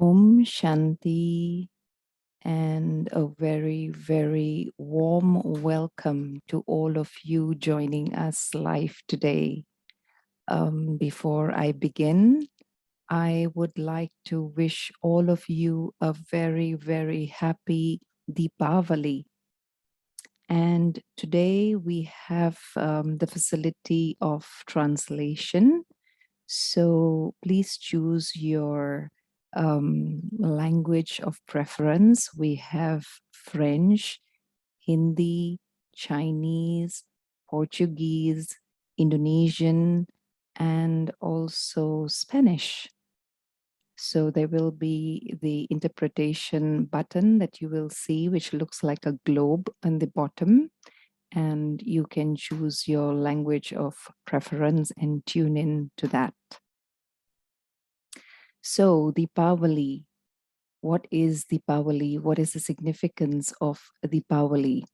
Om Shanti and a very, very warm welcome to all of you joining us live today. Before I begin, I would like to wish all of you a very, very happy Deepawali. And today we have the facility of translation. So please choose your language of preference. We have French, Hindi, Chinese, Portuguese, Indonesian, and also Spanish. So there will be the interpretation button that you will see, which looks like a globe on the bottom. And you can choose your language of preference and tune in to that. So Deepawali, what is Deepawali? What is the significance of Deepawali?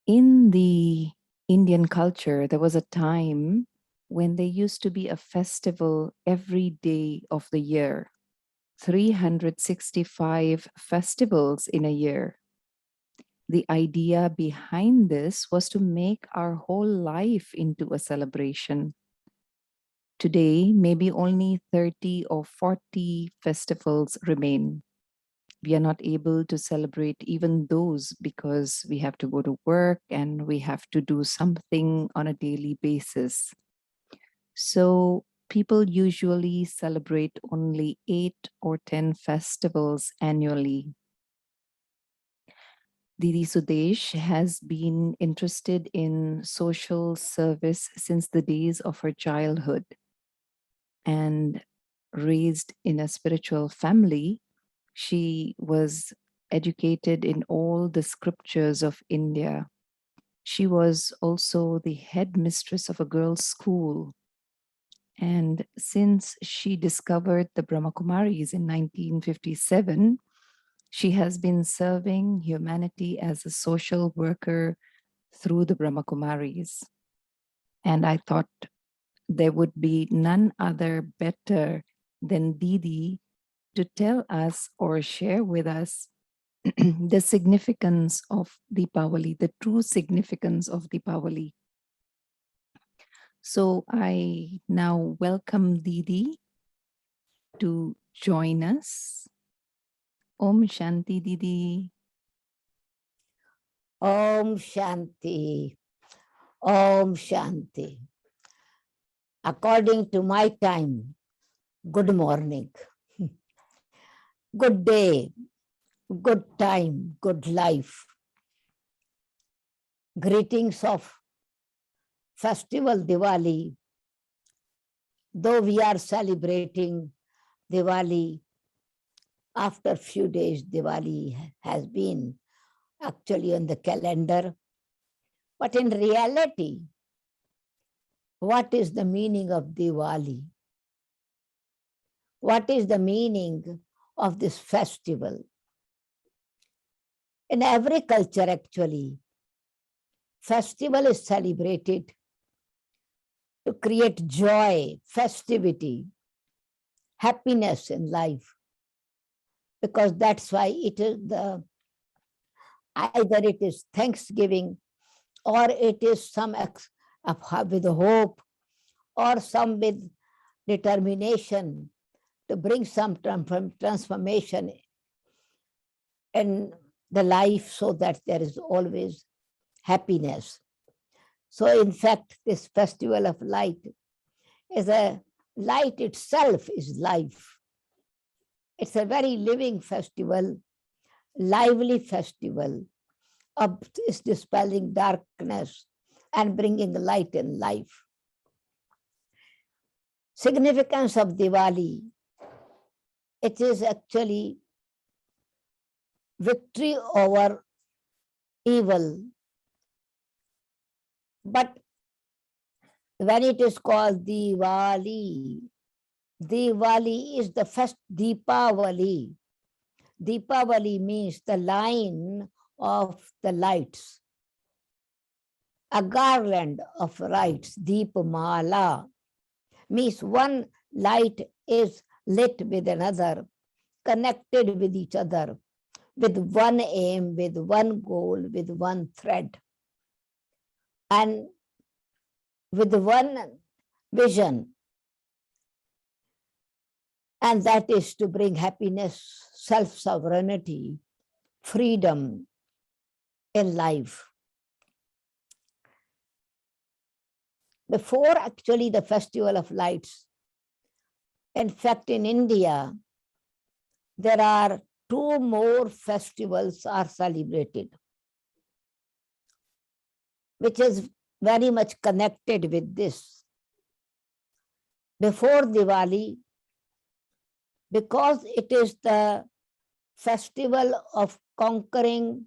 In the Indian culture, there was a time when there used to be a festival every day of the year, 365 festivals in a year. The idea behind this was to make our whole life into a celebration. Today, maybe only 30 or 40 festivals remain. We are not able to celebrate even those because we have to go to work and we have to do something on a daily basis. So people usually celebrate only 8 or 10 festivals annually. Didi Sudesh has been interested in social service since the days of her childhood. And raised in a spiritual family, she was educated in all the scriptures of India. She was also the headmistress of a girls' school. And since she discovered the Brahmakumaris in 1957, she has been serving humanity as a social worker through the Brahmakumaris. And I thought there would be none other better than Didi to tell us or share with us the significance of Deepawali, the true significance of Deepawali. So I now welcome Didi to join us. Om Shanti, Didi. Om Shanti. Om Shanti. According to my time, good morning, good day, good time, good life. Greetings of Festival Diwali. Though we are celebrating Diwali, after a few days, Diwali has been actually on the calendar. But in reality, what is the meaning of Diwali? What is the meaning of this festival? In every culture, actually, festival is celebrated to create joy, festivity, happiness in life. Because that's why it is either it is Thanksgiving or it is some with hope or some with determination to bring some transformation in the life so that there is always happiness. So in fact, this festival of light is light itself is life. It's a very living festival, lively festival of is dispelling darkness and bringing light in life. Significance of Diwali, it is actually victory over evil. But when it is called Diwali, Diwali is the first Deepawali. Deepawali means the line of the lights. A garland of lights, Deepamala, means one light is lit with another, connected with each other, with one aim, with one goal, with one thread, and with one vision, and that is to bring happiness, self-sovereignty, freedom in life. Before actually the Festival of Lights, in fact, in India, there are two more festivals are celebrated, which is very much connected with this. Before Diwali, because it is the festival of conquering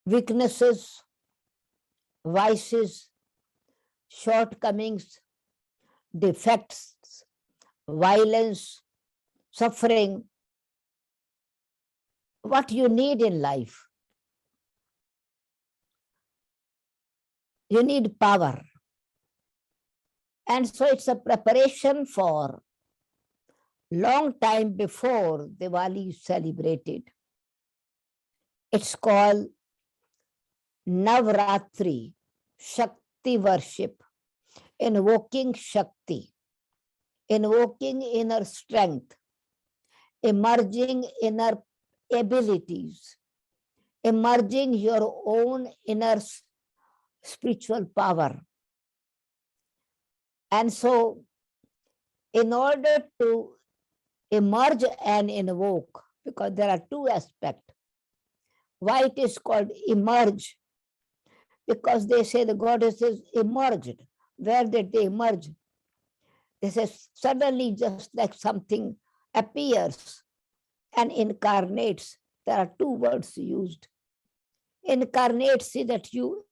weaknesses, vices, shortcomings, defects, violence, suffering, what you need in life. You need power. And so it's a preparation for long time before Diwali is celebrated. It's called Navratri, Shakti worship, invoking Shakti, invoking inner strength, emerging inner abilities, emerging your own inner spiritual power. And so, in order to emerge and invoke, because there are two aspects. Why it is called emerge? Because they say the goddesses emerged. Where did they emerge? They say suddenly, just like something appears and incarnates. There are two words used. Incarnates is that you,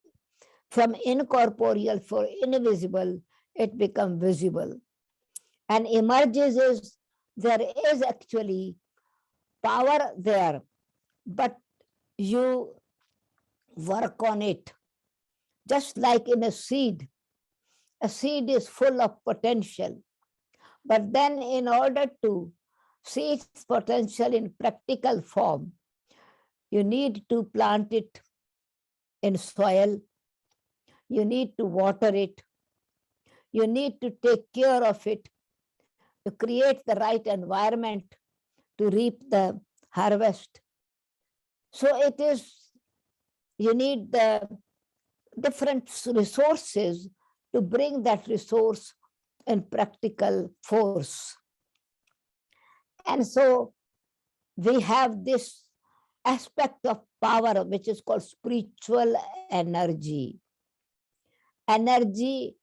from incorporeal for invisible, it becomes visible. And emerges is there is actually power there, but you work on it. Just like in a seed is full of potential. But then in order to see its potential in practical form, you need to plant it in soil, you need to water it, you need to take care of it, to create the right environment to reap the harvest. So it is, you need the different resources to bring that resource in practical force. And so we have this aspect of power, which is called spiritual energy. Energy,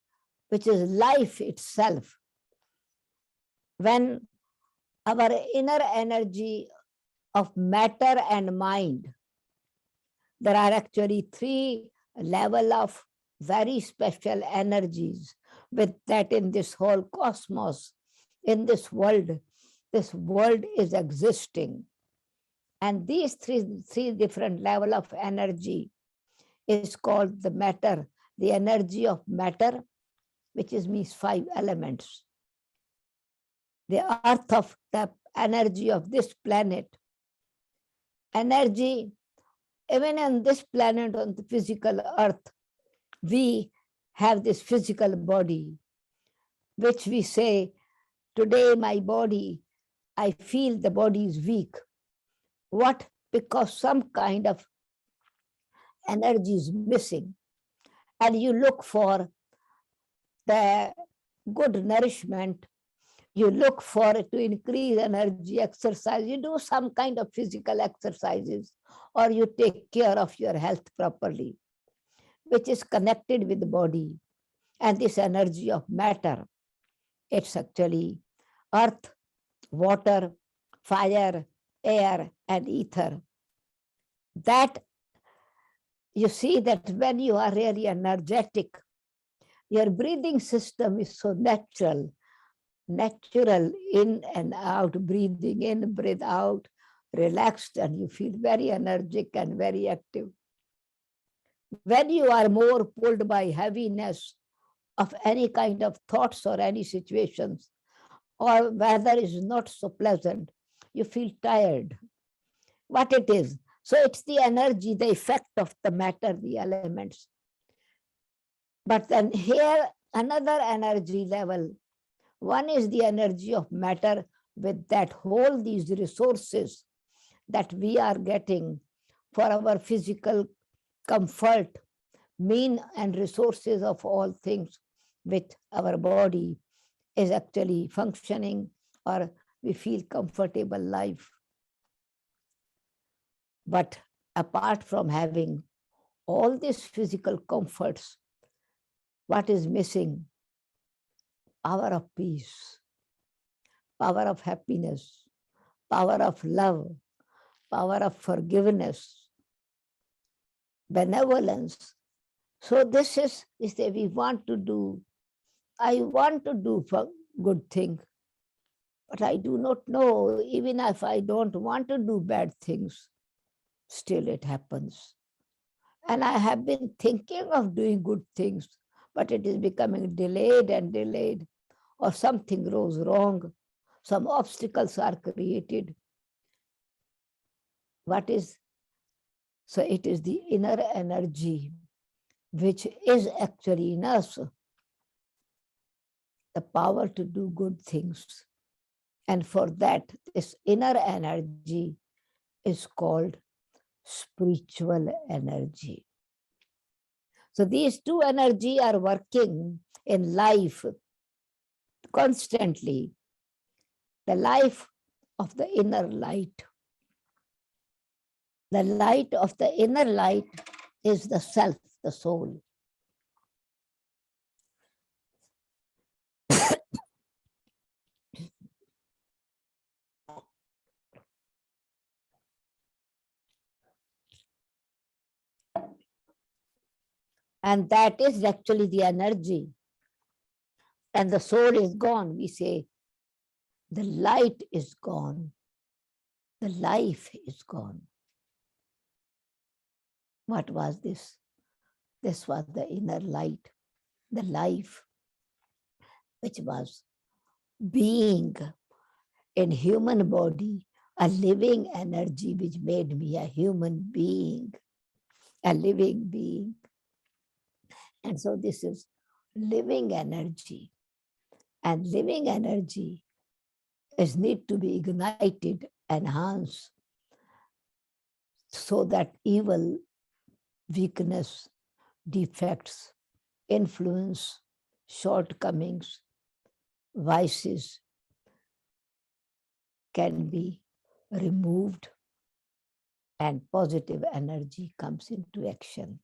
which is life itself. When our inner energy of matter and mind, there are actually three levels of very special energies with that in this whole cosmos, in this world is existing. And these three different levels of energy is called the matter, the energy of matter, which is means 5 elements. The earth of the energy of this planet. Energy, even on this planet, on the physical earth, we have this physical body, which we say, today my body, I feel the body is weak. What? Because some kind of energy is missing. And you look for the good nourishment, you look for it to increase energy, exercise, you do some kind of physical exercises, or you take care of your health properly, which is connected with the body. And this energy of matter, it's actually earth, water, fire, air, and ether. That you see that when you are really energetic, your breathing system is so natural in and out, breathing in, breathe out, relaxed, and you feel very energetic and very active. When you are more pulled by heaviness of any kind of thoughts or any situations, or weather is not so pleasant, you feel tired. What it is? So it's the energy, the effect of the matter, the elements. But then here, another energy level. One is the energy of matter with that whole these resources that we are getting for our physical comfort, mean and resources of all things with our body is actually functioning, or we feel comfortable life. But apart from having all these physical comforts, what is missing? Power of peace, power of happiness, power of love, power of forgiveness, benevolence. So this is that we want to do. I want to do for good thing, but I do not know. Even if I don't want to do bad things, still it happens. And I have been thinking of doing good things, but it is becoming delayed and delayed, or something goes wrong, some obstacles are created. What is? So it is the inner energy which is actually in us, the power to do good things. And for that, this inner energy is called spiritual energy. So these two energies are working in life constantly. The life of the inner light. The light of the inner light is the self, the soul. And that is actually the energy. And the soul is gone. We say, the light is gone. The life is gone. What was this? This was the inner light, the life, which was being in human body, a living energy which made me a human being, a living being. And so this is living energy. And living energy is need to be ignited, enhanced, so that evil, weakness, defects, influence, shortcomings, vices can be removed and positive energy comes into action.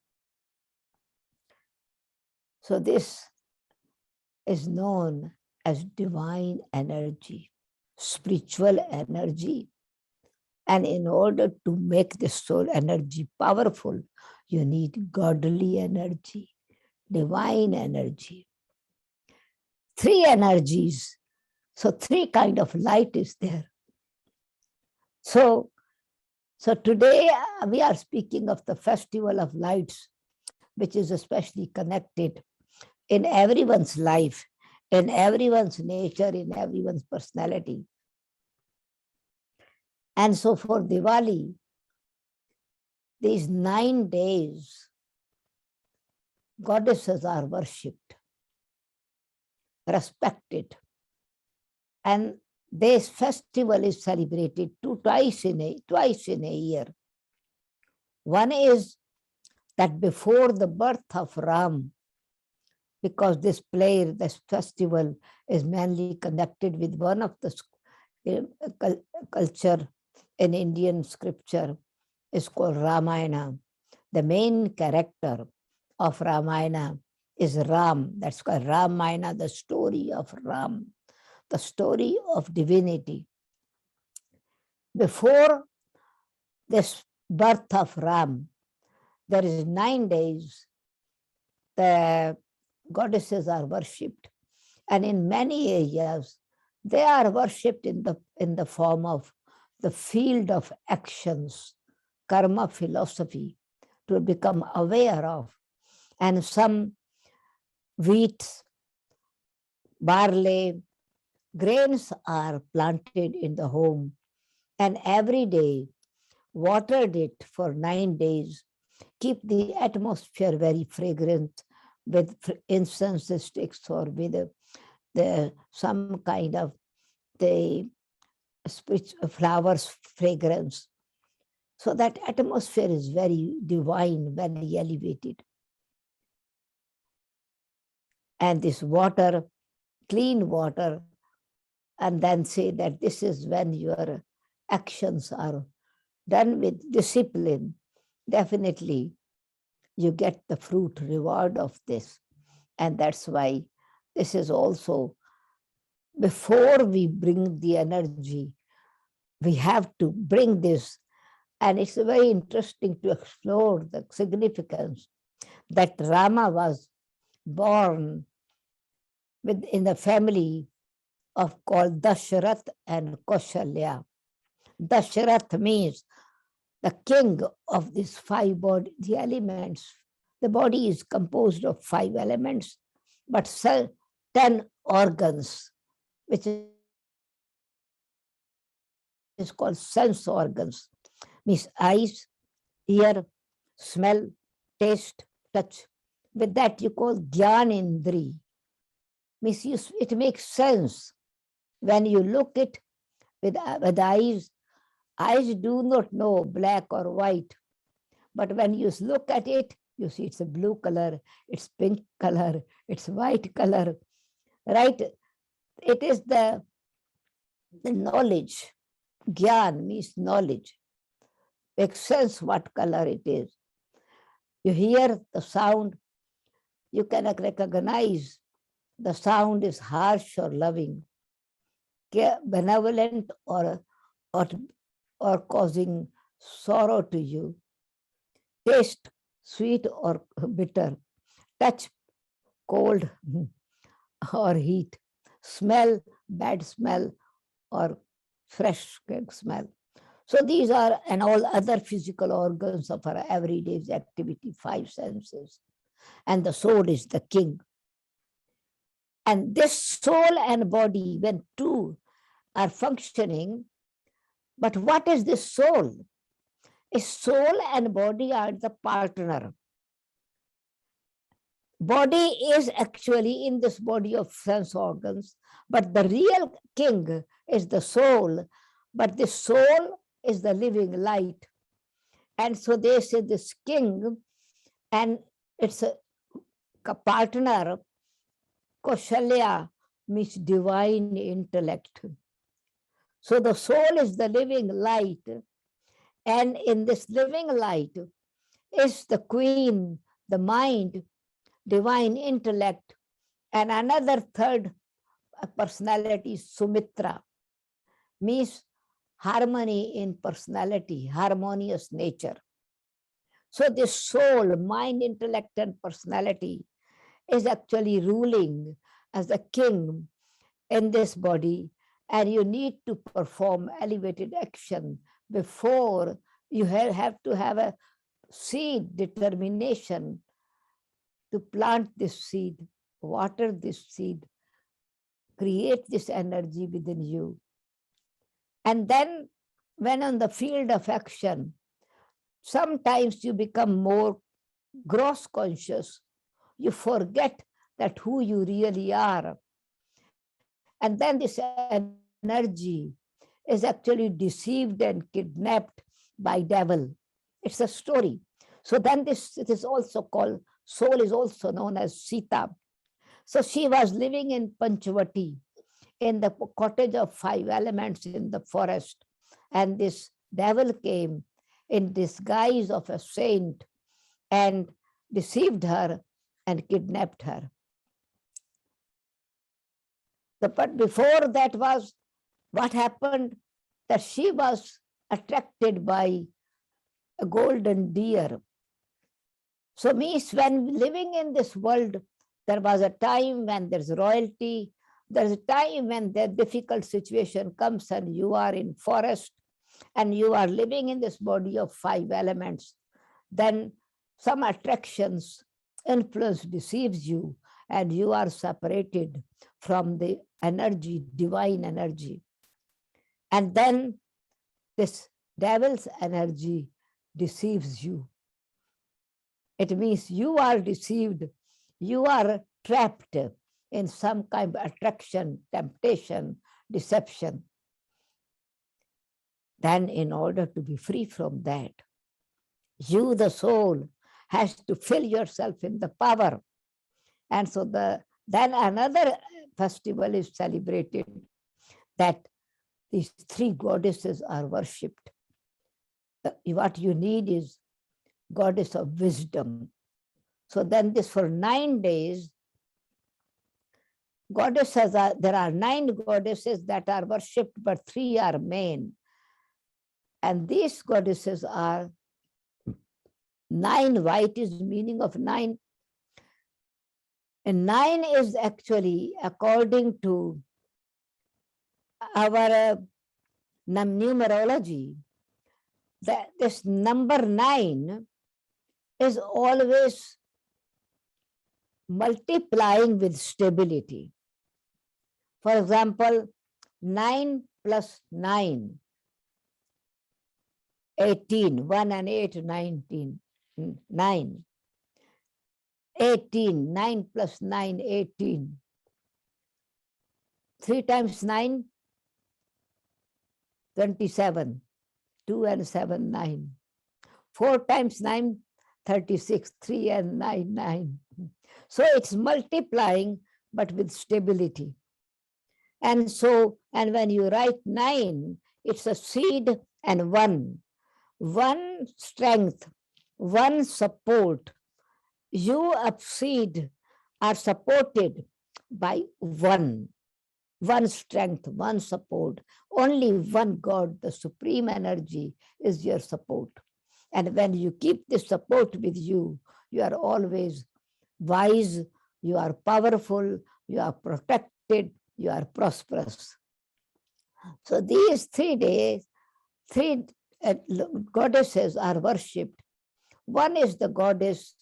So this is known as divine energy, spiritual energy. And in order to make this soul energy powerful, you need godly energy, divine energy. Three energies. So three kind of light is there. So today we are speaking of the festival of lights, which is especially connected in everyone's life, in everyone's nature, in everyone's personality. And so for Diwali, these 9 days, goddesses are worshipped, respected. And this festival is celebrated twice in a year. One is that before the birth of Ram, because this festival is mainly connected with one of the culture in Indian scripture is called Ramayana. The main character of Ramayana is Ram. That's called Ramayana, the story of Ram, the story of divinity. Before this birth of Ram, there is 9 days the goddesses are worshipped. And in many areas, they are worshipped in the form of the field of actions, karma philosophy, to become aware of. And some wheat, barley, Grains are planted in the home, and every day watered it for 9 days, keep the atmosphere very fragrant with incense sticks or with some kind of the flowers fragrance. So that atmosphere is very divine, very elevated. And this water, clean water, and then say that this is when your actions are done with discipline, definitely you get the fruit reward of this. And that's why this is also, before we bring the energy, we have to bring this. And it's very interesting to explore the significance that Rama was born in the family of called Dasharath and Kaushalya. Dasharath means the king of these five body, the elements. The body is composed of five elements, but 10 organs, which is called sense organs, means eyes, ear, smell, taste, touch. With that you call Gyan Indri, means it makes sense when you look it with eyes. Eyes do not know black or white, but when you look at it, you see it's a blue color, it's pink color, it's white color, right? It is the knowledge. Gyan means knowledge. Makes sense what color it is. You hear the sound, you can recognize the sound is harsh or loving, benevolent or, or causing sorrow to you. Taste, sweet or bitter. Touch, cold or heat. Smell, bad smell or fresh smell. So these are, and all other physical organs of our everyday activity, five senses. And the soul is the king. And this soul and body, when two are functioning, but what is this soul? A soul and body are the partner. Body is actually in this body of sense organs, but the real king is the soul, but the soul is the living light. And so they say this king, and it's a partner, Kaushalya means divine intellect. So the soul is the living light, and in this living light is the queen, the mind, divine intellect, and another third personality, Sumitra, means harmony in personality, harmonious nature. So this soul, mind, intellect, and personality is actually ruling as a king in this body, and you need to perform elevated action before you have to have a seed determination to plant this seed, water this seed, create this energy within you. And then when on the field of action, sometimes you become more gross conscious. You forget that who you really are. And then this energy is actually deceived and kidnapped by devil. It's a story. So then it is also called, soul is also known as Sita. So she was living in Panchavati, in the cottage of five elements in the forest. And this devil came in disguise of a saint and deceived her and kidnapped her. But before that was what happened, that she was attracted by a golden deer. So means when living in this world, there was a time when there's royalty, there's a time when the difficult situation comes and you are in forest and you are living in this body of five elements. Then some attractions, influence deceives you, and you are separated from the energy, divine energy. And then this devil's energy deceives you. It means you are deceived, you are trapped in some kind of attraction, temptation, deception. Then, in order to be free from that, you, the soul, has to fill yourself in the power. And so then another festival is celebrated, that these three goddesses are worshipped. What you need is goddess of wisdom. So then this for 9 days, goddesses there are 9 goddesses that are worshipped, but 3 are main. And these goddesses are 9. White is meaning of 9. And 9 is actually, according to our numerology, that this number 9 is always multiplying with stability. For example, 9 plus 9, 18, 1 and 8, 19, 9. 18, 9 plus 9, 18. 3 times 9, 27. 2 and 7, 9. 4 times 9, 36. 3 and 9, 9. So it's multiplying, but with stability. And so, and when you write 9, it's a seed and 1. 1 strength, 1 support. You of seed are supported by 1. 1 strength, 1 support. Only one God, the supreme energy, is your support. And when you keep this support with you, you are always wise, you are powerful, you are protected, you are prosperous. So these 3 days, 3 goddesses are worshipped. One is the goddess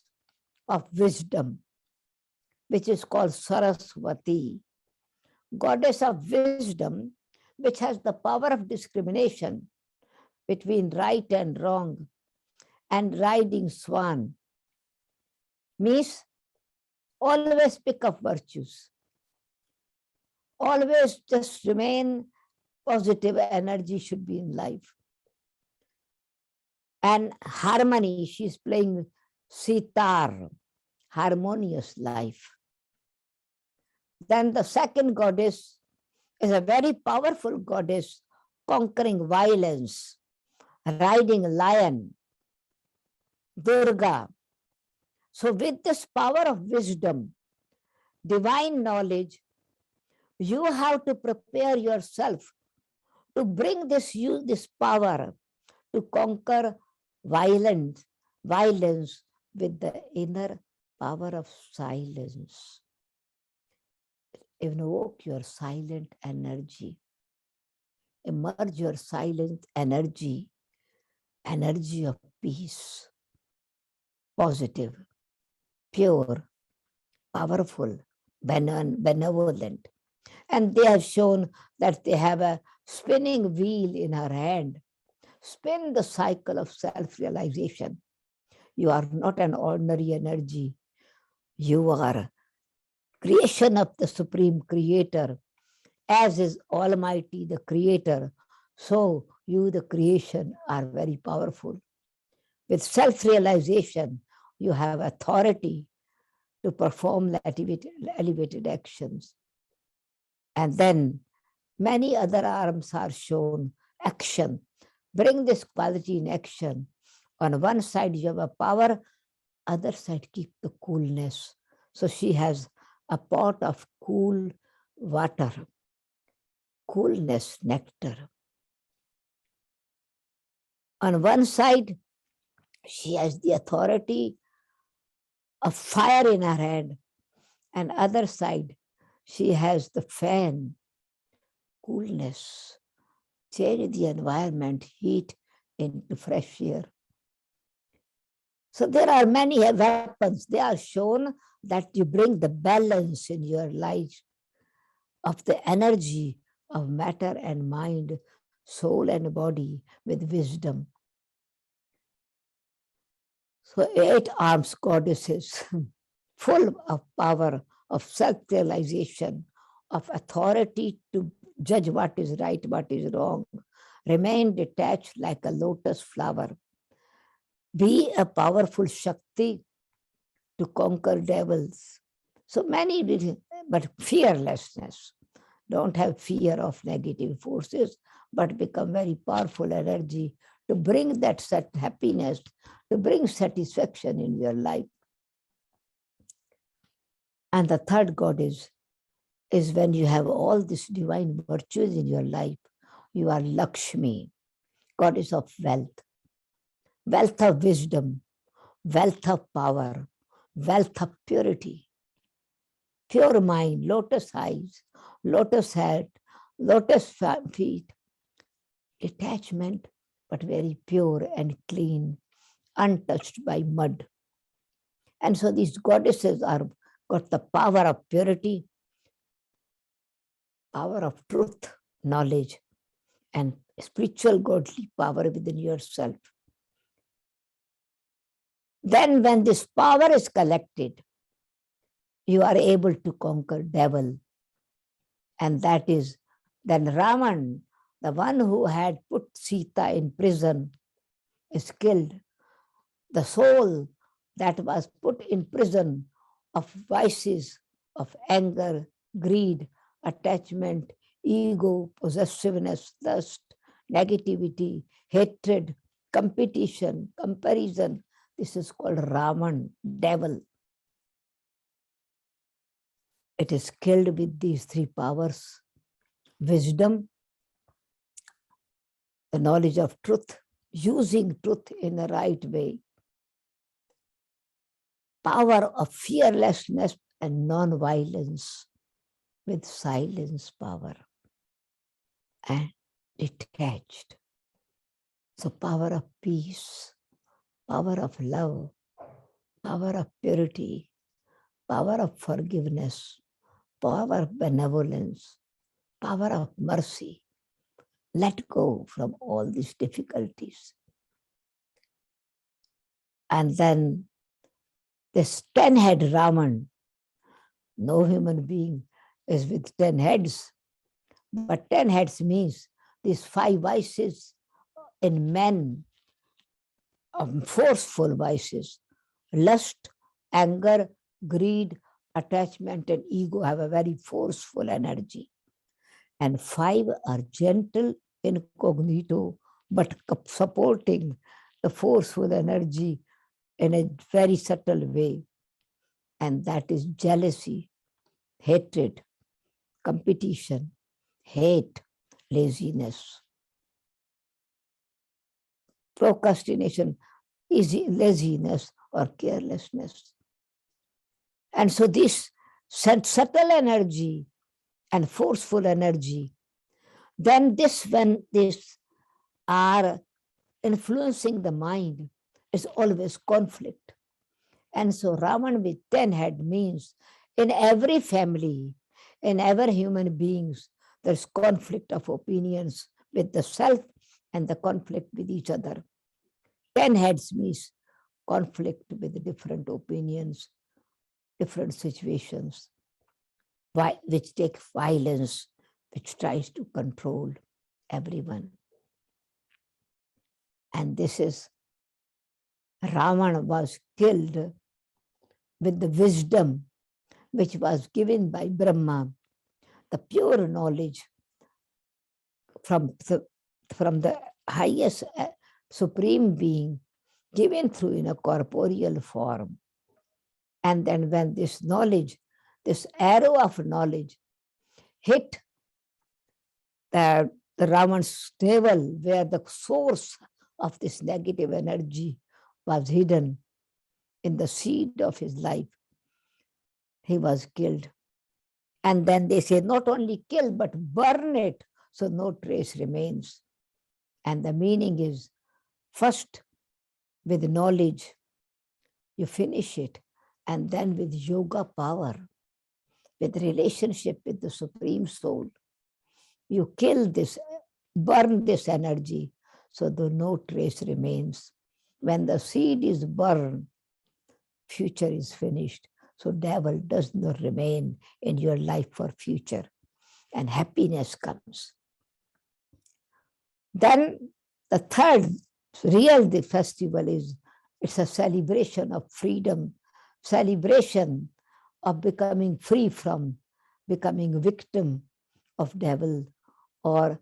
of wisdom, which is called Saraswati. Goddess of wisdom, which has the power of discrimination between right and wrong, and riding swan, means always pick up virtues. Always just remain positive energy should be in life. And harmony, she's playing sitar, harmonious life. Then the second goddess is a very powerful goddess, conquering violence, riding lion, Durga. So with this power of wisdom, divine knowledge, you have to prepare yourself to bring this power to conquer violence with the inner power of silence. Invoke your silent energy. Emerge your silent energy of peace, positive, pure, powerful, benevolent. And they have shown that they have a spinning wheel in her hand. Spin the cycle of self-realization. You are not an ordinary energy. You are creation of the Supreme Creator, as is Almighty the Creator. So you, the creation, are very powerful. With self-realization, you have authority to perform elevated actions. And then many other arms are shown. Action. Bring this quality in action. On one side, you have a power. Other side, keep the coolness. So she has a pot of cool water, coolness, nectar. On one side, she has the authority of fire in her hand. And other side, she has the fan, coolness, change the environment, heat into fresh air. So there are many weapons. They are shown that you bring the balance in your life of the energy of matter and mind, soul and body with wisdom. So 8 arms goddesses, full of power, of self-realization, of authority to judge what is right, what is wrong, remain detached like a lotus flower. Be a powerful Shakti to conquer devils. So many, but fearlessness. Don't have fear of negative forces, but become very powerful energy to bring that happiness, to bring satisfaction in your life. And the third God is when you have all these divine virtues in your life, you are Lakshmi, goddess of wealth, wealth of wisdom, wealth of power, wealth of purity, pure mind, lotus eyes, lotus head, lotus feet, detachment, but very pure and clean, untouched by mud. And so these goddesses are got the power of purity, power of truth, knowledge, and spiritual godly power within yourself. Then when this power is collected, you are able to conquer devil. And that is then Raman, the one who had put Sita in prison, is killed. The soul that was put in prison of vices, of anger, greed, attachment, ego, possessiveness, lust, negativity, hatred, competition, comparison. This is called Raman, devil. It is killed with these 3 powers: wisdom, the knowledge of truth, using truth in the right way, power of fearlessness and non-violence with silence power, and detached. So power of peace, power of love, power of purity, power of forgiveness, power of benevolence, power of mercy. Let go from all these difficulties. And then this 10-head Raman, no human being is with 10 heads, but 10 heads means these 5 vices in men, forceful vices: lust, anger, greed, attachment, and ego have a very forceful energy. And 5 are gentle, incognito, but supporting the forceful energy in a very subtle way. And that is jealousy, hatred, competition, hate, laziness, procrastination, laziness, or carelessness. And so this subtle energy and forceful energy, then when this are influencing the mind, is always conflict. And so Raman with 10 head means in every family, in every human beings, there's conflict of opinions with the self and the conflict with each other. 10 heads means conflict with different opinions, different situations, which take violence, which tries to control everyone. And this is, Ravan was killed with the wisdom which was given by Brahma, the pure knowledge from the highest supreme being given through in a corporeal form. And then when this knowledge, this arrow of knowledge hit the Ravan's navel, where the source of this negative energy was hidden in the seed of his life, he was killed. And then they say not only kill, but burn it so no trace remains. And the meaning is, first with knowledge, you finish it, and then with yoga power, with relationship with the Supreme Soul, you kill this, burn this energy, so that no trace remains. When the seed is burned, future is finished. So devil does not remain in your life for future, and happiness comes. Then the third real festival is, it's a celebration of freedom, celebration of becoming free from becoming victim of devil or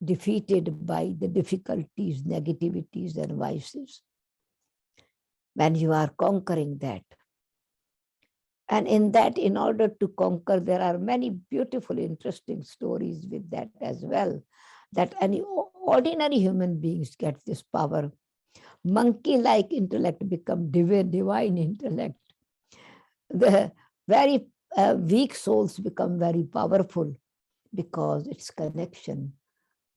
defeated by the difficulties, negativities, and vices. When you are conquering that. And in that, in order to conquer, there are many beautiful, interesting stories with that as well, that any ordinary human beings get this power. Monkey-like intellect become divine intellect. The very weak souls become very powerful because it's connection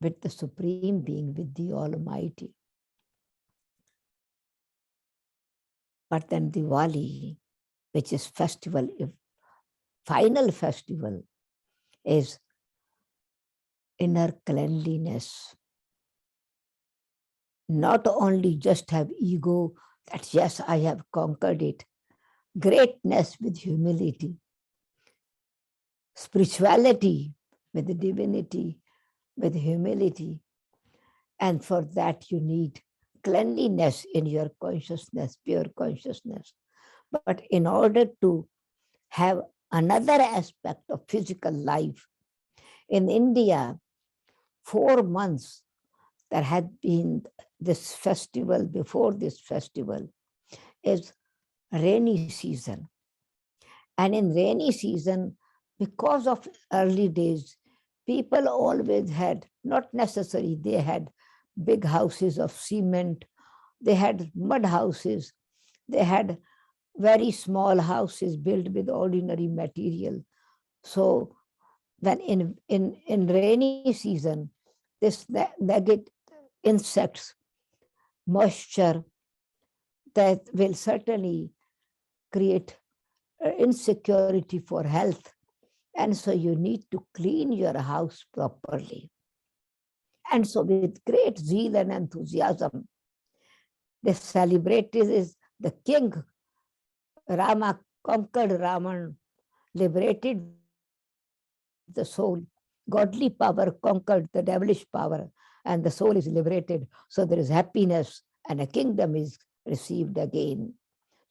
with the Supreme Being, with the Almighty. But then Diwali, which is festival, final festival, is inner cleanliness. Not only just have ego that yes, I have conquered it, greatness with humility, spirituality with the divinity, with humility. And for that you need cleanliness in your consciousness, pure consciousness. But in order to have another aspect of physical life, in India, 4 months there had been this festival, before this festival is rainy season. And in rainy season, because of early days, people always had, not necessary, they had big houses of cement, they had mud houses, they had very small houses built with ordinary material. So when in rainy season, this negative insects, moisture, that will certainly create insecurity for health. And so you need to clean your house properly. And so with great zeal and enthusiasm, they celebrated is the king Rama conquered Raman, liberated the soul. Godly power conquered the devilish power, and the soul is liberated. So there is happiness, and a kingdom is received again.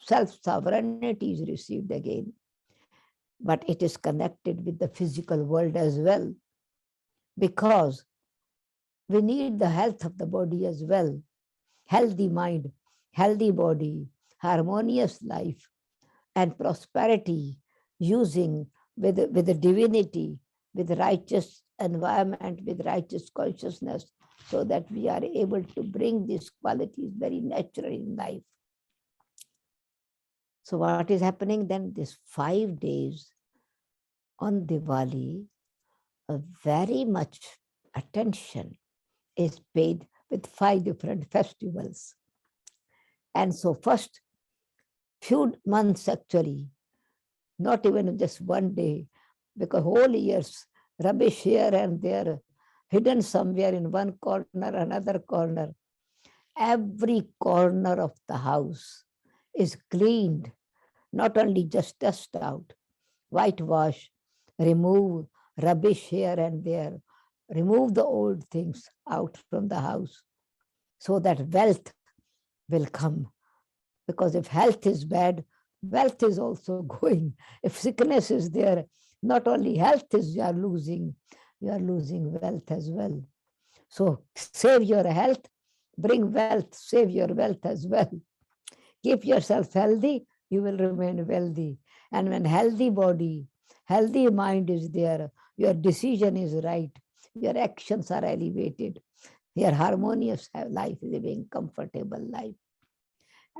Self-sovereignty is received again. But it is connected with the physical world as well, because we need the health of the body as well. Healthy mind, healthy body, harmonious life, and prosperity, using with the divinity, with righteous environment, with righteous consciousness, so that we are able to bring these qualities very naturally in life. So what is happening then? These 5 days on Diwali, a very much attention is paid with 5 different festivals. And so first few months actually, not even just one day, because whole years, rubbish here and there, hidden somewhere in one corner, another corner. Every corner of the house is cleaned, not only just dust out, whitewash, remove rubbish here and there, remove the old things out from the house, so that wealth will come. Because if health is bad, wealth is also going. If sickness is there, not only health is you are losing wealth as well. So save your health, bring wealth, save your wealth as well. Keep yourself healthy, you will remain wealthy. And when healthy body, healthy mind is there, your decision is right, your actions are elevated, your harmonious life, living comfortable life.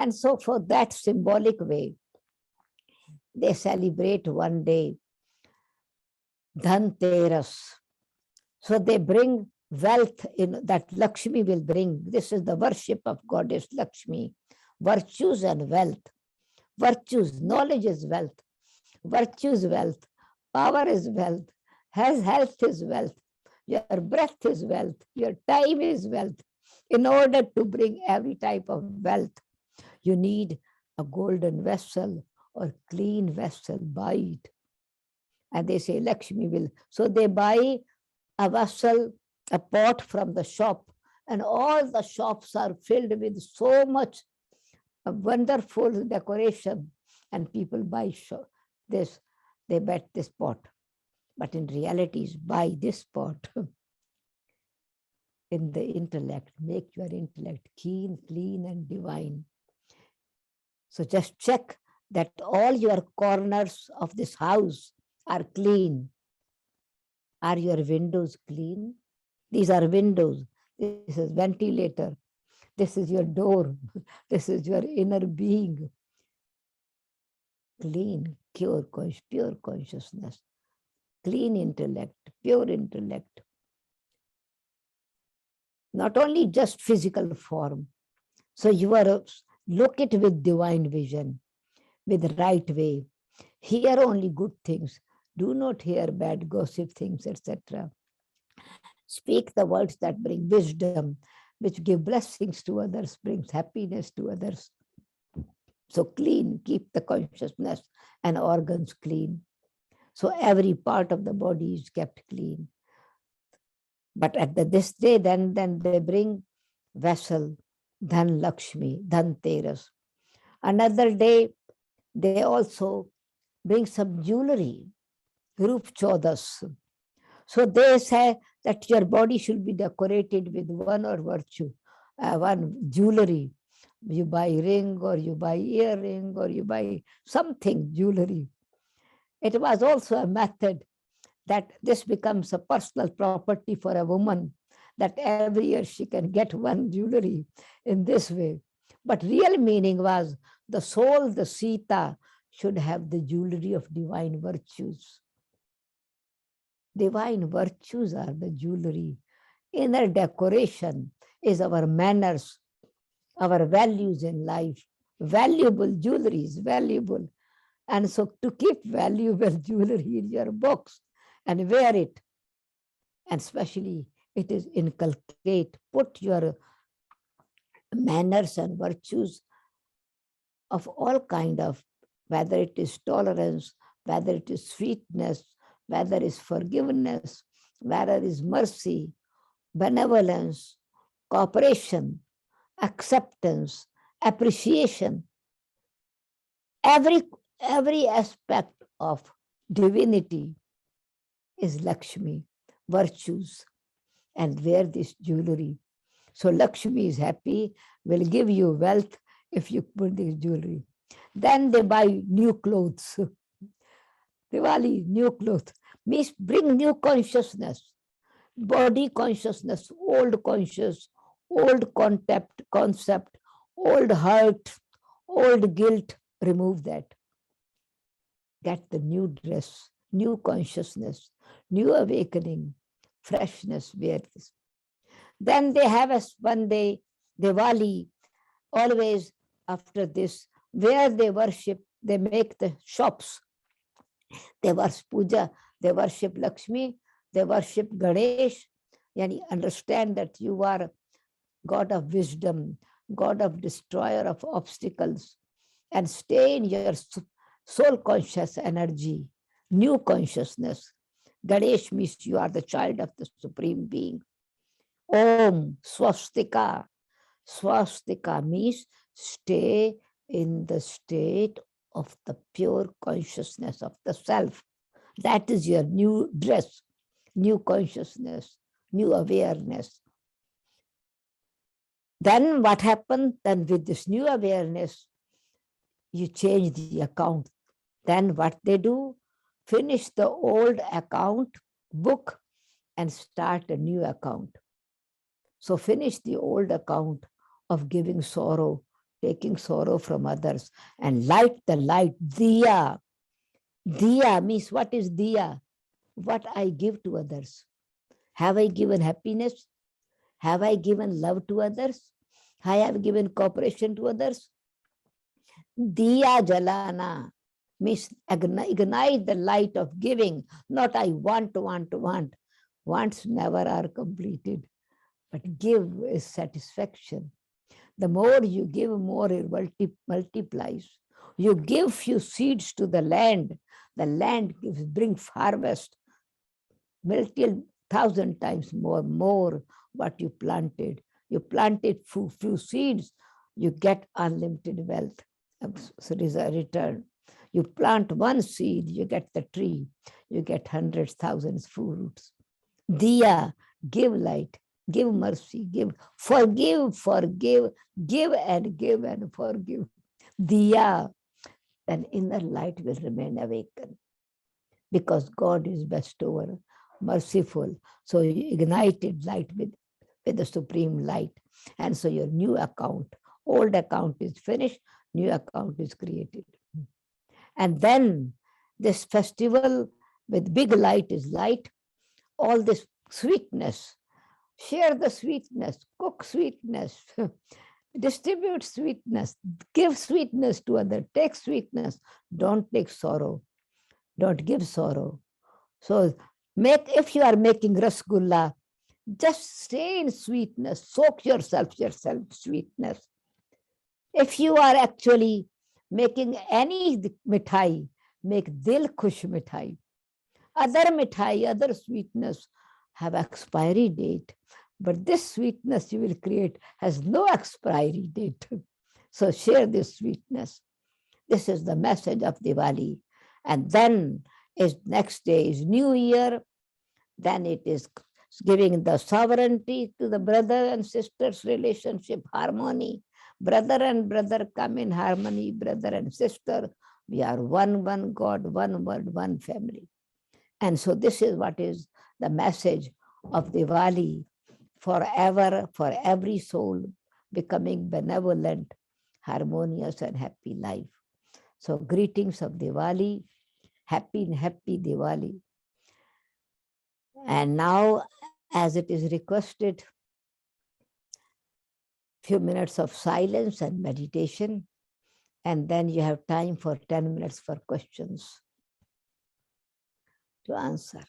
And so for that symbolic way, they celebrate one day, Dhanteras. So they bring wealth in that Lakshmi will bring. This is the worship of goddess Lakshmi, virtues and wealth. Virtues, knowledge is wealth. Virtue is wealth. Power is wealth. Has health is wealth. Your breath is wealth. Your time is wealth. In order to bring every type of wealth, you need a golden vessel or clean vessel. Buy it. And they say Lakshmi will. So they buy a vessel, a pot from the shop, and all the shops are filled with so much wonderful decoration, and people buy this, they bet this pot. But in reality, is buy this pot in the intellect, make your intellect keen, clean, and divine. So just check that all your corners of this house are clean. Are your windows clean? These are windows. This is ventilator. This is your door. This is your inner being. Clean, pure consciousness, clean intellect, pure intellect. Not only just physical form. So you are look it with divine vision, with right way. Hear only good things. Do not hear bad gossip things, etc. Speak the words that bring wisdom, which give blessings to others, brings happiness to others. So clean, keep the consciousness and organs clean. So every part of the body is kept clean. But at this day, then they bring vessel, Dhan Lakshmi, Dhan Teras. Another day, they also bring some jewelry, Rup Chodas. So they say that your body should be decorated with one or virtue, one jewelry. You buy ring or you buy earring or you buy something, jewelry. It was also a method that this becomes a personal property for a woman, that every year she can get one jewelry in this way. But real meaning was the soul, the Sita, should have the jewelry of divine virtues. Divine virtues are the jewelry. Inner decoration is our manners, our values in life. Valuable jewelry is valuable. And so to keep valuable jewelry in your box and wear it, and especially it is inculcate, put your manners and virtues of all kind of, whether it is tolerance, whether it is sweetness, whether it is forgiveness, whether it is mercy, benevolence, cooperation, acceptance, appreciation. Every aspect of divinity is Lakshmi, virtues, and wear this jewelry. So Lakshmi is happy, will give you wealth if you put this jewelry. Then they buy new clothes. Diwali, new clothes. Means bring new consciousness, body consciousness, old conscious, old concept, old hurt, old guilt, remove that. Get the new dress, new consciousness, new awakening, freshness, wear this. Then they have us one day, Diwali, always after this, where they worship, they make the shops. They worship puja, they worship Lakshmi, they worship Ganesh. Yani understand that you are God of wisdom, God of destroyer of obstacles, and stay in your soul conscious energy, new consciousness. Ganesh means you are the child of the Supreme Being. Om Swastika. Swastika means stay in the state of the pure consciousness of the self. That is your new dress, new consciousness, new awareness. Then what happened? Then with this new awareness, you change the account. Then what they do? Finish the old account book and start a new account. So finish the old account of giving sorrow, taking sorrow from others, and light the light. Diya. Diya means what is diya? What I give to others. Have I given happiness? Have I given love to others? I have given cooperation to others? Diya jalana means ignite the light of giving, not I want, want, want. Wants never are completed, but give is satisfaction. The more you give, more it multiplies. You give few seeds to the land gives brings harvest, multi thousand times more what you planted. You planted few seeds, you get unlimited wealth. So it is a return. You plant one seed, you get the tree, you get hundreds, thousands fruits. Diya, give light, give mercy, forgive, give and forgive. Diya, then inner light will remain awakened because God is bestower, merciful. So you ignited light with the supreme light. And so your new account, old account is finished, new account is created. And then this festival with big light is light, all this sweetness, share the sweetness, cook sweetness, distribute sweetness, give sweetness to others, take sweetness, don't take sorrow, don't give sorrow. So if you are making rasgulla, just stay in sweetness, soak yourself sweetness. If you are actually making any mithai, make dil khush mithai. Other mithai, other sweetness have expiry date, but this sweetness you will create has no expiry date. So share this sweetness. This is the message of Diwali. And then is next day is New Year. Then it is giving the sovereignty to the brother and sisters relationship, harmony. Brother and brother come in harmony, brother and sister. We are one God, one word, one family. And so this is what is the message of Diwali, forever, for every soul becoming benevolent, harmonious and happy life. So greetings of Diwali, happy Diwali. And now, as it is requested, few minutes of silence and meditation, and then you have time for 10 minutes for questions to answer.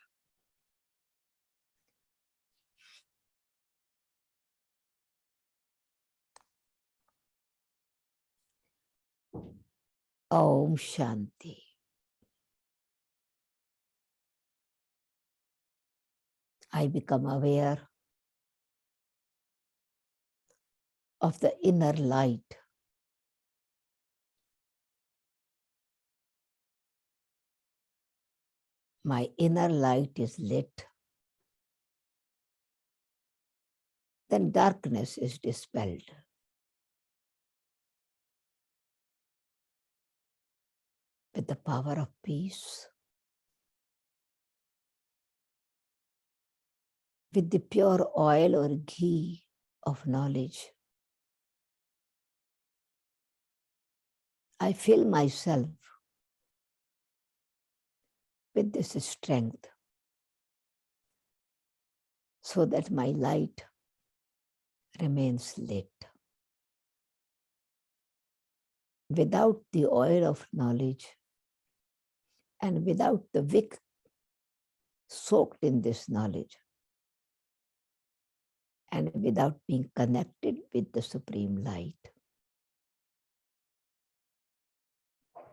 Om Shanti. I become aware of the inner light. My inner light is lit. Then darkness is dispelled. With the power of peace, with the pure oil or ghee of knowledge, I fill myself with this strength so that my light remains lit. Without the oil of knowledge and without the wick soaked in this knowledge, and without being connected with the supreme light,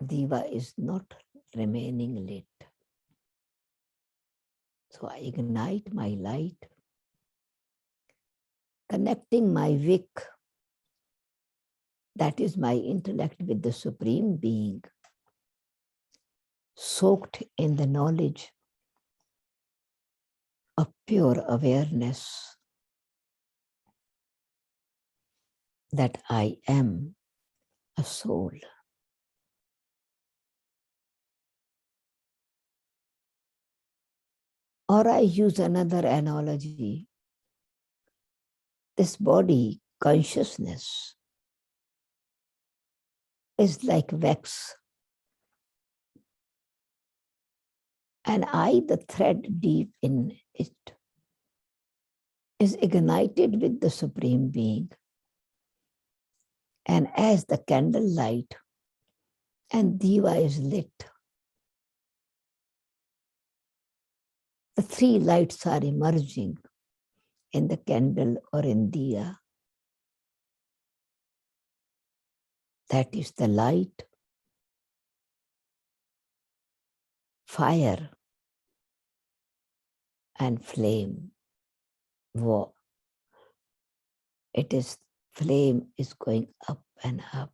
Diva is not remaining lit. So I ignite my light, connecting my wick, that is my intellect, with the Supreme Being, soaked in the knowledge of pure awareness that I am a soul. Or I use another analogy. This body, consciousness, is like wax. And I, the thread deep in it, is ignited with the Supreme Being. And as the candle light and diva is lit. The three lights are emerging in the candle or in diya. That is the light, fire, and flame. War. It is flame is going up and up.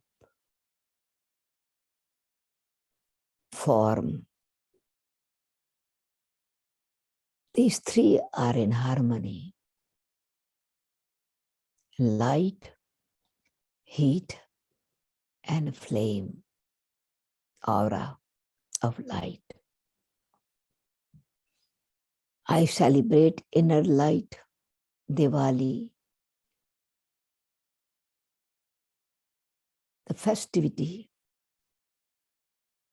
Form. These three are in harmony. Light, heat, and flame. Aura of light. I celebrate inner light, Diwali, the festivity,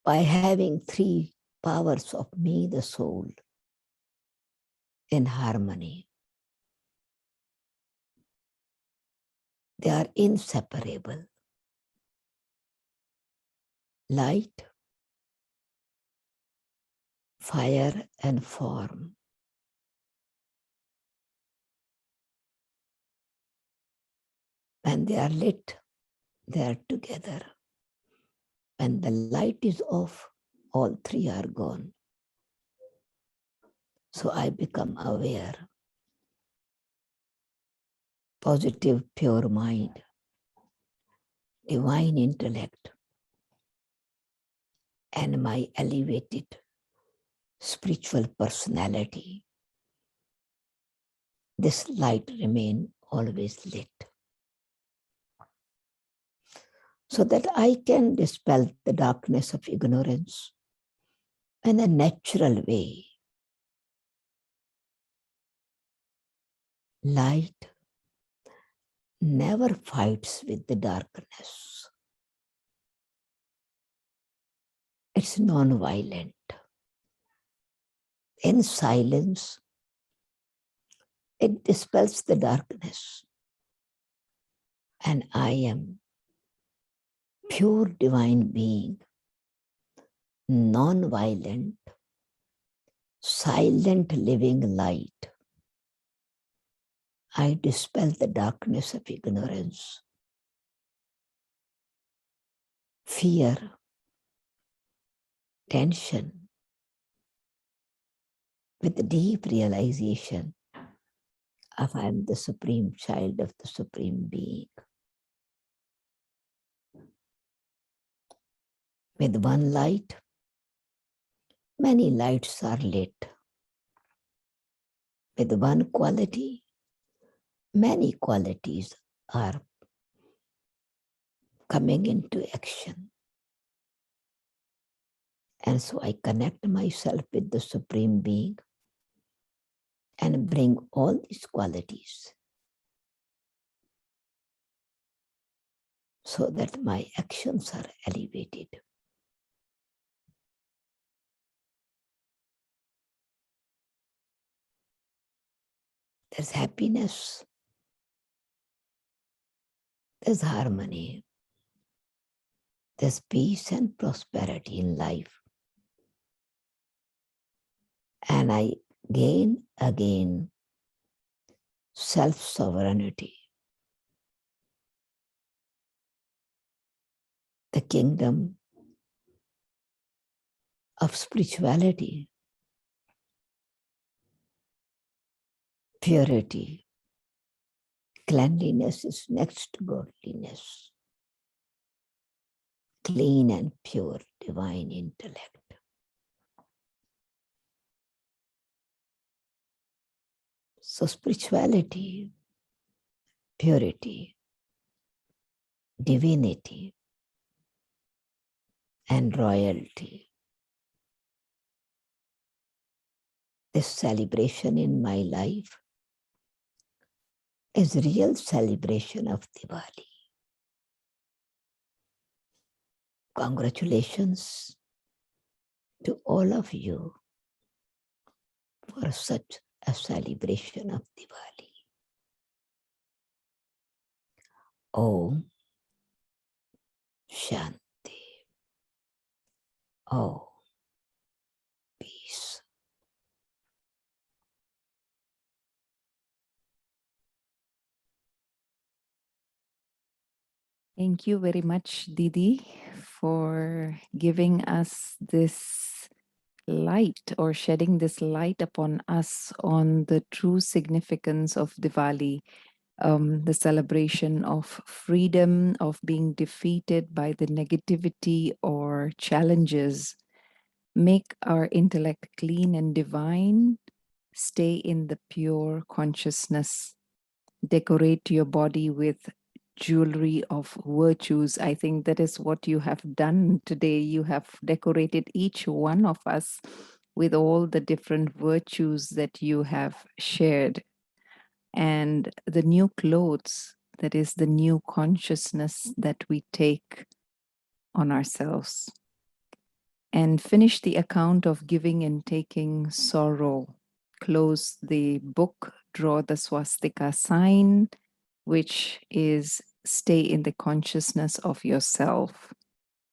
by having three powers of me, the soul, in harmony. They are inseparable. Light, fire, and form. When they are lit, they are together. When the light is off, all three are gone. So I become aware. Positive, pure mind, divine intellect, and my elevated spiritual personality. This light remain always lit, so that I can dispel the darkness of ignorance in a natural way. Light never fights with the darkness. It's non-violent. In silence, it dispels the darkness. And I am pure divine being, non-violent, silent living light. I dispel the darkness of ignorance, fear, tension, with the deep realization of I am the supreme child of the supreme being. With one light, many lights are lit. With one quality, many qualities are coming into action. And so I connect myself with the Supreme Being and bring all these qualities so that my actions are elevated. There's happiness, there's harmony, there's peace and prosperity in life. And I gain again self-sovereignty. The kingdom of spirituality, purity, cleanliness is next to godliness. Clean and pure divine intellect. So spirituality, purity, divinity, and royalty. This celebration in my life is real celebration of Diwali. Congratulations to all of you for such a celebration of Diwali. Om Shanti. Oh, peace. Thank you very much, Didi, for giving us this light or shedding this light upon us on the true significance of Diwali, the celebration of freedom, of being defeated by the negativity or challenges. Make our intellect clean and divine, stay in the pure consciousness, decorate your body with jewelry of virtues. I think that is what you have done today. You have decorated each one of us with all the different virtues that you have shared. And the new clothes, that is the new consciousness that we take on ourselves. And finish the account of giving and taking sorrow. Close the book, draw the swastika sign, which is stay in the consciousness of yourself.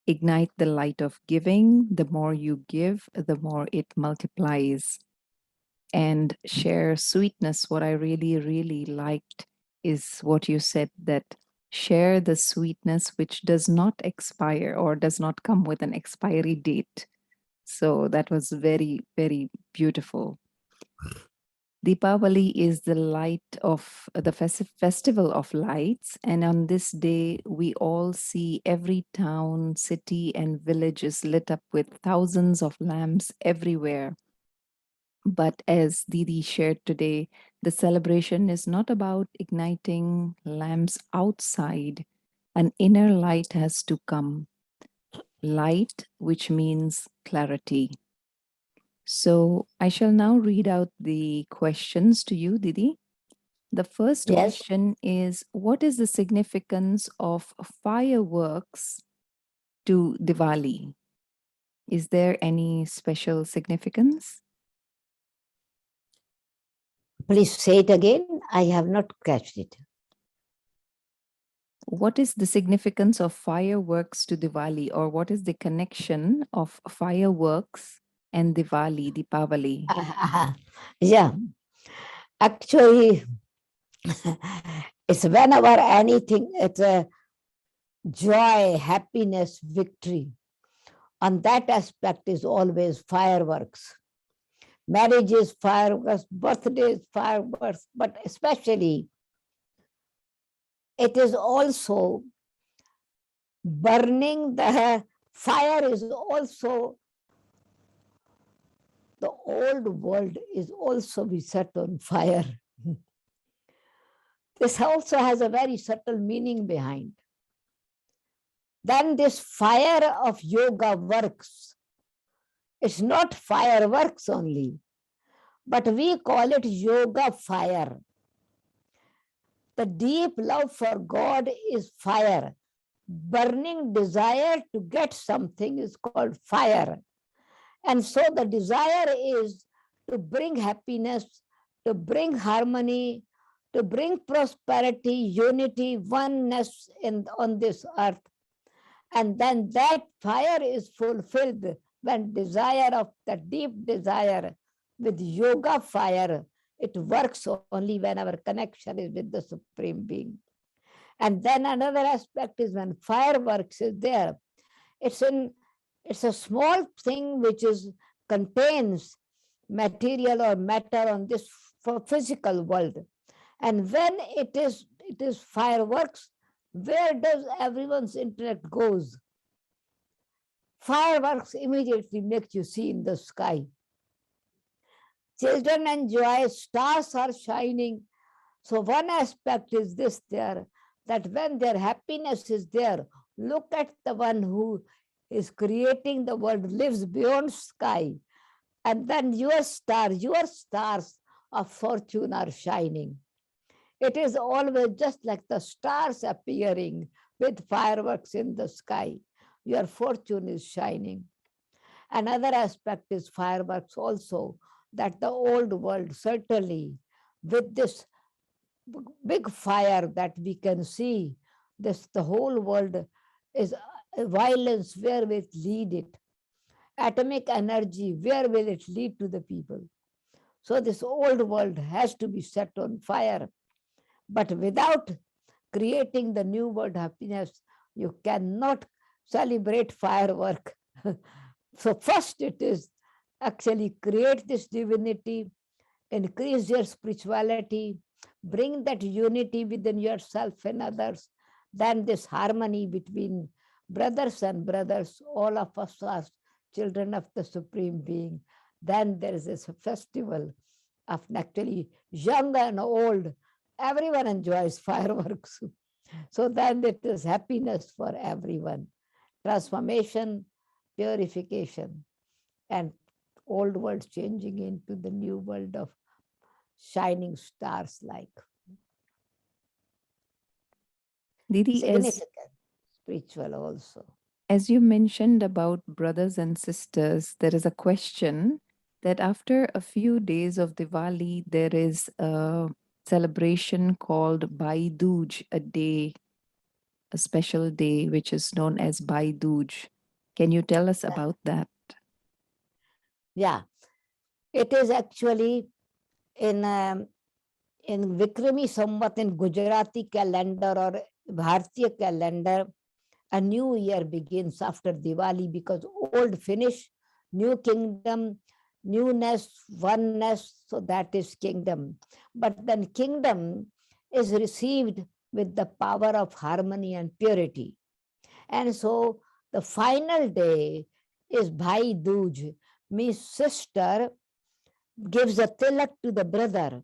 Ignite the light of giving. The more you give, the more it multiplies. And share sweetness. What I really, really liked is what you said, that share the sweetness which does not expire or does not come with an expiry date. So that was very, very beautiful. Deepawali is the light of the festival of lights. And on this day, we all see every town, city, and village is lit up with thousands of lamps everywhere. But as Didi shared today, the celebration is not about igniting lamps outside. An inner light has to come. Light, which means clarity. So I shall now read out the questions to you, Didi. The first Yes, question is, what is the significance of fireworks to Diwali? Is there any special significance? please say it again. I have not catched it. What is the significance of fireworks to Diwali, or what is the connection of fireworks and Diwali, Deepawali? Yeah, actually, it's whenever anything, it's a joy, happiness, victory. On that aspect is always fireworks. Marriages, fireworks, birthdays, fireworks, but especially it is also burning. The fire is also, the old world is also be set on fire. This also has a very subtle meaning behind. Then this fire of yoga works. It's not fireworks only, but we call it yoga fire. The deep love for God is fire. Burning desire to get something is called fire. And so the desire is to bring happiness, to bring harmony, to bring prosperity, unity, oneness on this earth. And then that fire is fulfilled when desire of the deep desire with yoga fire, it works only when our connection is with the Supreme Being. And then another aspect is when fireworks is there. It's a small thing which is contains material or matter on this physical world. And when it is fireworks, where does everyone's intellect goes? Fireworks immediately make you see in the sky. Children enjoy, stars are shining. So one aspect is this there, that when their happiness is there, look at the one who is creating the world, lives beyond sky. And then your stars of fortune are shining. It is always just like the stars appearing with fireworks in the sky. Your fortune is shining. Another aspect is fireworks also, that the old world certainly with this big fire that we can see, this the whole world is violence wherewith lead it. atomic energy, where will it lead to the people? So this old world has to be set on fire. But without creating the new world happiness, you cannot celebrate firework. So first it is actually create this divinity, increase your spirituality, bring that unity within yourself and others, then this harmony between brothers, all of us are children of the Supreme Being. Then there is this festival of actually young and old. Everyone enjoys fireworks. So then it is happiness for everyone. Transformation, purification, and old world changing into the new world of shining stars like. Didi, Significant, spiritual also. as you mentioned about brothers and sisters, there is a question that after a few days of Diwali, there is a celebration called Bhai Dooj, a special day which is known as Bhai Dooj. Can you tell us about that? Yeah, it is actually in Vikrami Samvat in Gujarati calendar or Bharatiya calendar. A new year begins after Diwali because old finish, new kingdom, newness, oneness, so that is kingdom. But then kingdom is received with the power of harmony and purity. And so the final day is Bhai Dooj, means sister gives a tilak to the brother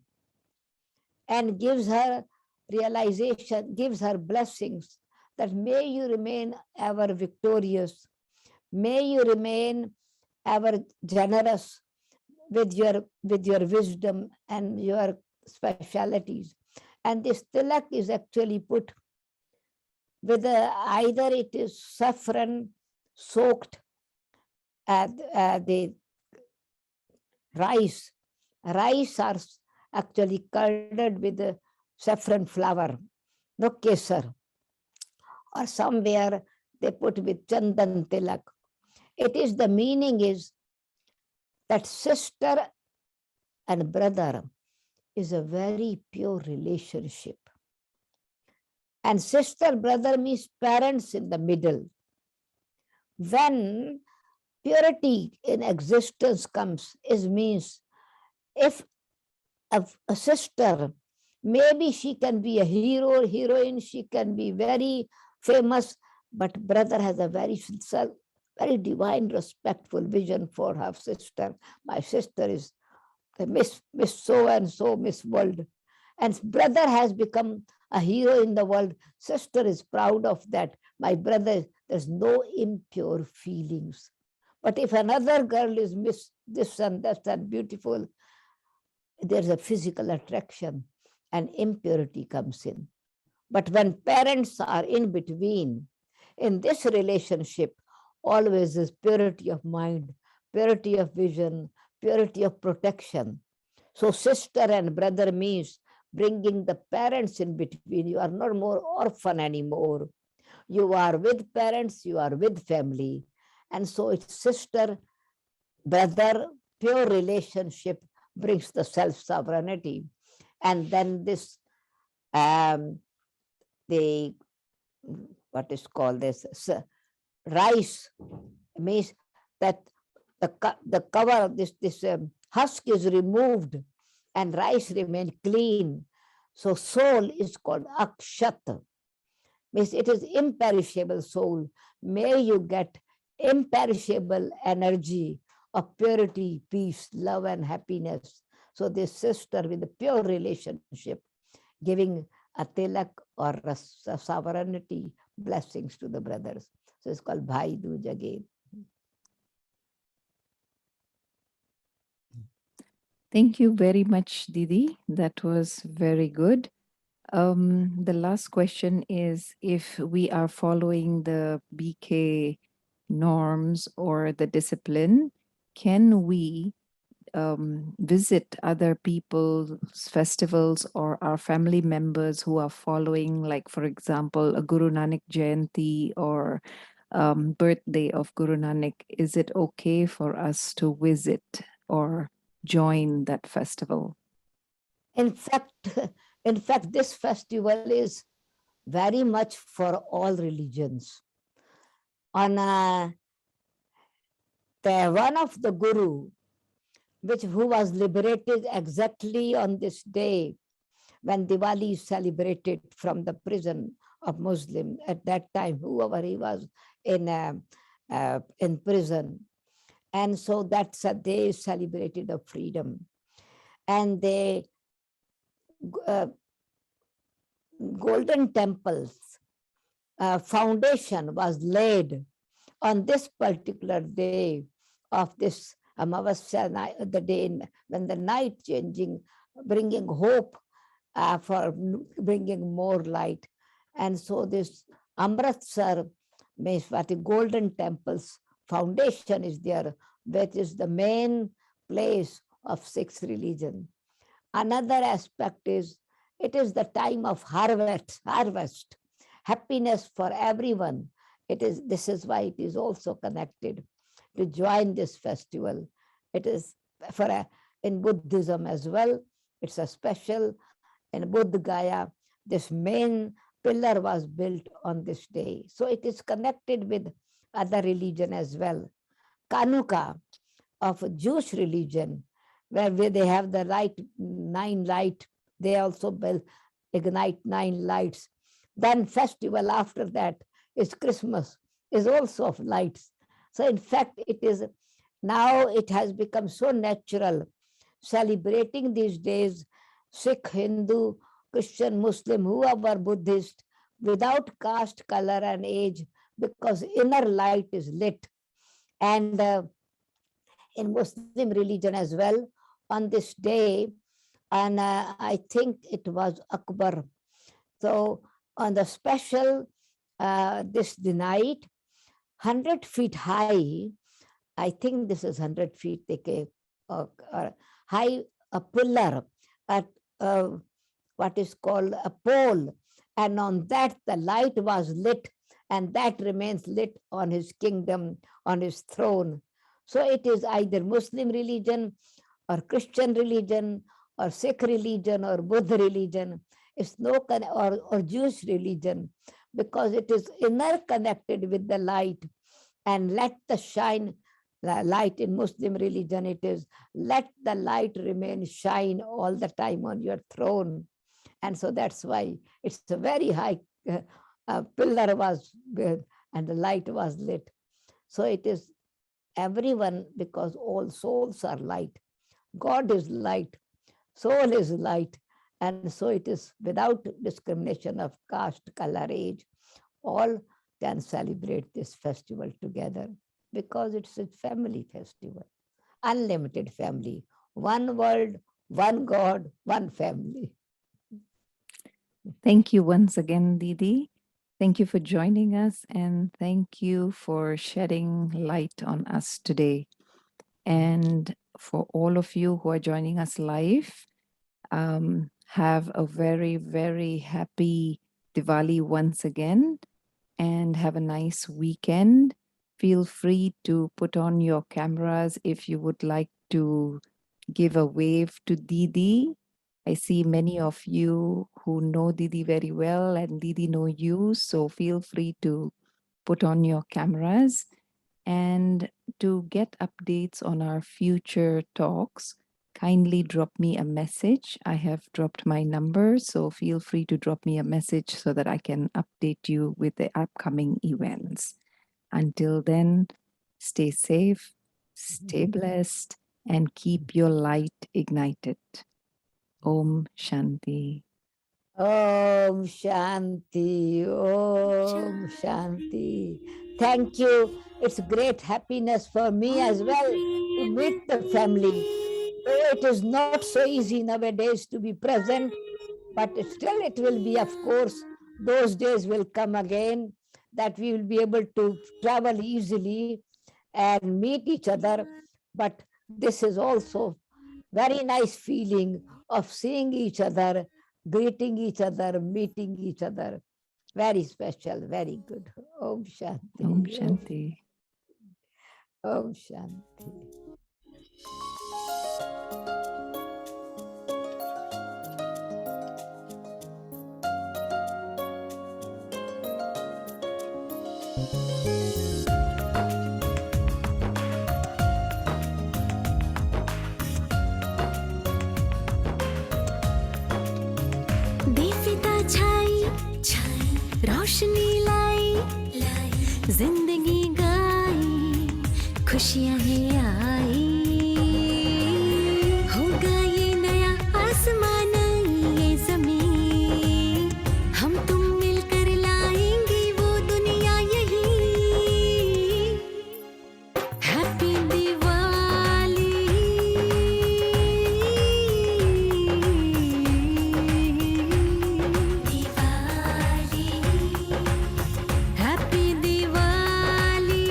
and gives her realization, gives her blessings that may you remain ever victorious, may you remain ever generous with your wisdom and your specialities. And this tilak is actually put with either it is saffron soaked the rice. Rice are actually curded with the saffron flour, no kesar, or somewhere they put with chandan tilak. It is the meaning is that sister and brother is a very pure relationship. And sister brother means parents in the middle. When purity in existence comes, it means if a sister, maybe she can be a hero, heroine, she can be very famous, but brother has a very divine, respectful vision for her sister. My sister is the Miss so and so, Miss World. And brother has become a hero in the world. Sister is proud of that. My brother, there's no impure feelings. But if another girl is Miss this and that and beautiful, there's a physical attraction and impurity comes in. But when parents are in between, in this relationship, always is purity of mind, purity of vision, purity of protection. So sister and brother means bringing the parents in between. You are not more orphan anymore. You are with parents, you are with family. And so it's sister, brother, pure relationship brings the self-sovereignty. And then this, the, what is called this, rice means that the cover, this husk is removed and rice remain clean. So soul is called akshat, means it is imperishable soul. May you get imperishable energy of purity, peace, love, and happiness. So this sister with a pure relationship, giving a tilak or a sovereignty blessings to the brothers. So it's called Bhai Dooj again. Thank you very much, Didi. That was very good. The last question is if we are following the BK norms or the discipline, can we visit other people's festivals or our family members who are following, like, for example, a Guru Nanak Jayanti or birthday of Guru Nanak, is it okay for us to visit or join that festival? In fact, in fact, this festival is very much for all religions. On the one of the Guru, who was liberated exactly on this day when Diwali is celebrated from the prison of Muslim at that time, whoever he was in prison. And so that's a day celebrated of freedom. And the uh, Golden Temple's foundation was laid on this particular day of this Amavasya, the day when the night changing, bringing hope for bringing more light. And so this Amritsar means what the Golden Temple's foundation is there, which is the main place of Sikh religion. Another aspect is it is the time of harvest, happiness for everyone. This is why it is also connected to join this festival. It is in Buddhism as well. It's a special in Buddha Gaya. This main pillar was built on this day. So it is connected with other religion as well. Kanuka of Jewish religion, where they have the nine light, they also ignite 9 lights. Then festival after that is Christmas, is also of lights. So in fact, now it has become so natural celebrating these days, Sikh, Hindu, Christian, Muslim, whoever Buddhist, without caste, color, and age, because inner light is lit. And in Muslim religion as well, on this day, and I think it was Akbar. So on the special, this night, 100 feet high, I think this is 100 feet high, a pillar at what is called a pole. And on that, the light was lit, and that remains lit on his kingdom, on his throne. So it is either Muslim religion or Christian religion or Sikh religion or Buddha religion. It's or Jewish religion, because it is inner connected with the light. And let the shine, the light in Muslim religion, it is let the light remain shine all the time on your throne. And so that's why it's a very high pillar was built and the light was lit. So it is everyone, because all souls are light. God is light, soul is light. And so it is without discrimination of caste, color, age, all can celebrate this festival together, because it's a family festival, unlimited family, one world, one God, one family. Thank you once again, Didi. Thank you for joining us, and thank you for shedding light on us today. And for all of you who are joining us live, have a very, very happy Diwali once again, and have a nice weekend. Feel free to put on your cameras if you would like to give a wave to Didi. I see many of you who know Didi very well, and Didi know you, so feel free to put on your cameras. And to get updates on our future talks, kindly drop me a message. I have dropped my number, so feel free to drop me a message so that I can update you with the upcoming events. Until then, stay safe, stay blessed, and keep your light ignited. Om Shanti. Om Shanti, Om Shanti. Thank you. It's great happiness for me as well to meet the family. Though it is not so easy nowadays to be present, but still it will be, of course, those days will come again that we will be able to travel easily and meet each other. But this is also very nice feeling of seeing each other, greeting each other, meeting each other. Very special, very good. Om Shanti. Om Shanti. Om Shanti. बेफिता छाई रोशनी लाई जिंदगी गाई खुशियां ही आई होगा ये नया आसमान ये जमीन हम तुम मिलकर लाएंगे वो दुनिया यही हैप्पी दिवाली हैप्पी दिवाली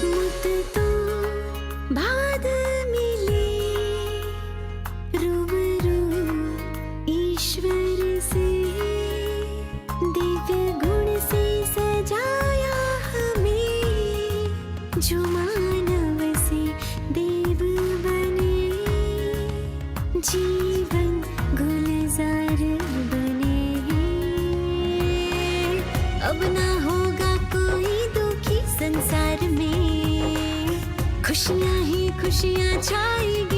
मुझ तो बाद मिले रूबरू ईश्वर से दिव्य गुण से सजाया हमें जो मानव से देव बने जीवन गुलजार बने अब ना होगा कोई दुखी संसार में खुशियां ही खुशियां छाएगी